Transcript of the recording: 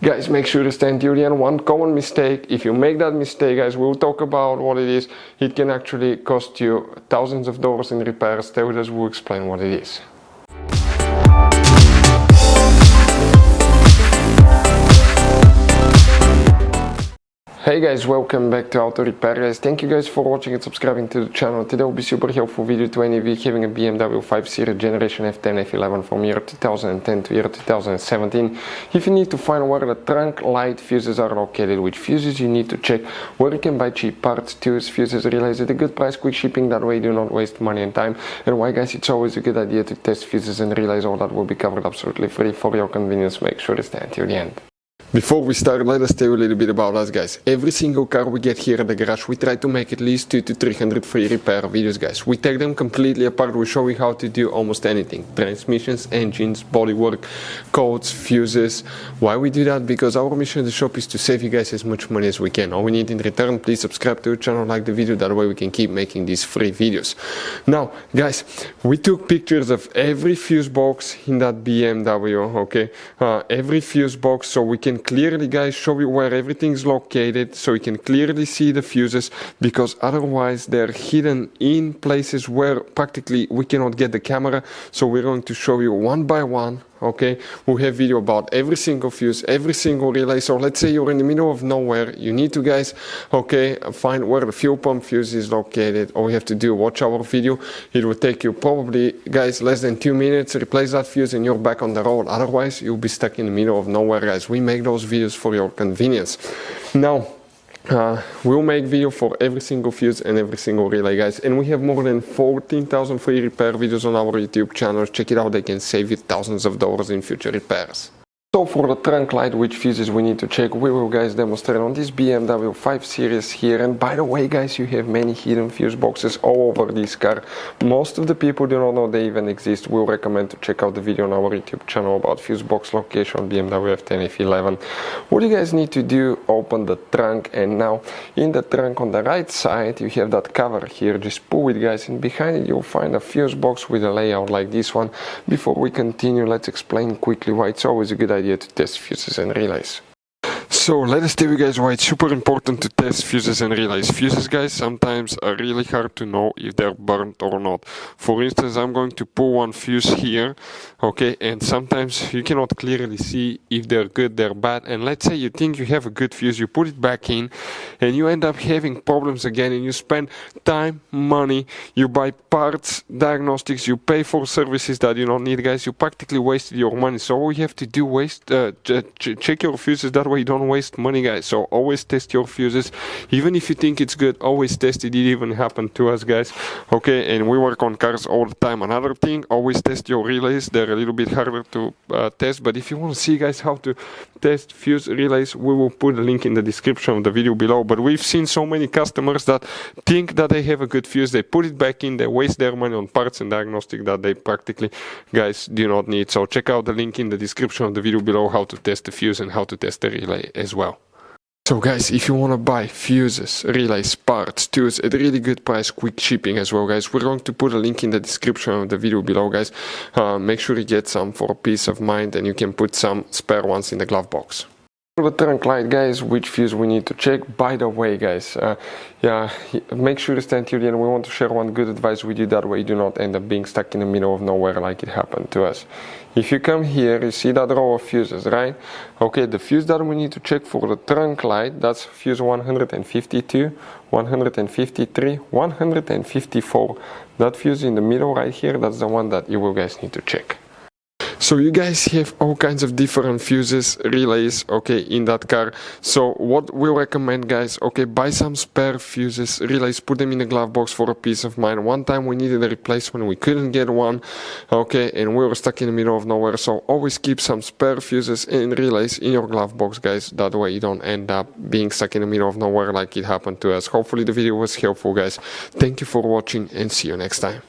Guys, make sure to stay until the end. One common mistake, if you make that mistake, guys, we'll talk about what it is. It can actually cost you thousands of dollars in repairs. Stay with us, we'll explain what it is. Hey guys, welcome back to Auto Repair guys. Thank you guys for watching and subscribing to the channel. Today will be super helpful video to any of you having a BMW 5 Series Generation F10 F11 from year 2010 to year 2017. If you need to find where the trunk light fuses are located, which fuses you need to check, where you can buy cheap parts, tools, fuses, relays at a good price, quick shipping, that way you do not waste money and time, and why guys it's always a good idea to test fuses and relays. All that will be covered absolutely free for your convenience. Make sure to stay until the end. Before we start, let us tell you a little bit about us guys. Every single car we get here at the garage, we try to make at least 200 to 300 free repair videos guys. We take them completely apart, we show you how to do almost anything. Transmissions, engines, bodywork, codes, fuses. Why we do that? Because our mission in the shop is to save you guys as much money as we can. All we need in return, please subscribe to the channel, like the video, that way we can keep making these free videos. Now guys, we took pictures of every fuse box in that BMW, okay? Every fuse box, so we can clearly guys show you where everything is located, so you can clearly see the fuses, because otherwise they're hidden in places where practically we cannot get the camera. So we're going to show you one by one, okay? We have video about every single fuse, every single relay. So let's say you're in the middle of nowhere, you need to guys, okay, find where the fuel pump fuse is located. All you have to do, watch our video. It will take you probably guys less than 2 minutes, replace that fuse and you're back on the road. Otherwise you'll be stuck in the middle of nowhere guys. We make those videos for your convenience. Now we'll make video for every single fuse and every single relay guys, and we have more than 14,000 free repair videos on our YouTube channel. Check it out, they can save you thousands of dollars in future repairs. So for the trunk light, which fuses we need to check, we will guys demonstrate on this BMW 5 Series here. And by the way guys, you have many hidden fuse boxes all over this car. Most of the people do not know they even exist. We'll recommend to check out the video on our YouTube channel about fuse box location BMW F10 F11. What you guys need to do, open the trunk, and now in the trunk on the right side you have that cover here. Just pull it guys, and behind it you'll find a fuse box with a layout like this one. Before we continue, let's explain quickly why it's always a good idea to test fuses and relays. So let us tell you guys why it's super important to test fuses and relays. Fuses guys sometimes are really hard to know if they're burnt or not. For instance, I'm going to pull one fuse here, okay, and sometimes you cannot clearly see if they're good, they're bad. And let's say you think you have a good fuse, you put it back in and you end up having problems again, and you spend time, money, you buy parts, diagnostics, you pay for services that you don't need guys. You practically wasted your money. So all you have to do, check your fuses, that way you don't waste money guys. So always test your fuses, even if you think it's good, always test it. It even happened to us guys, okay? And we work on cars all the time. Another thing, always test your relays. They're a little bit harder to test, but if you want to see guys how to test fuse relays, we will put a link in the description of the video below. But we've seen so many customers that think that they have a good fuse, they put it back in, they waste their money on parts and diagnostic that they practically guys do not need. So check out the link in the description of the video below how to test the fuse and how to test the relay as well. So guys, if you want to buy fuses, relays, parts, tools at a really good price, quick shipping as well guys, we're going to put a link in the description of the video below guys. Make sure you get some for peace of mind, and you can put some spare ones in the glove box. For the trunk light guys, which fuse we need to check. By the way guys, make sure to stay until the end. We want to share one good advice with you, that way you do not end up being stuck in the middle of nowhere like it happened to us. If you come here, you see that row of fuses, right? Okay, the fuse that we need to check for the trunk light, that's fuse 152, 153, 154. That fuse in the middle right here, that's the one that you will guys need to check. So you guys have all kinds of different fuses, relays, okay, in that car. So what we recommend guys, okay, buy some spare fuses, relays, put them in the glove box for a peace of mind. One time we needed a replacement, we couldn't get one, okay, and we were stuck in the middle of nowhere. So always keep some spare fuses and relays in your glove box guys, that way you don't end up being stuck in the middle of nowhere like it happened to us. Hopefully the video was helpful guys. Thank you for watching and see you next time.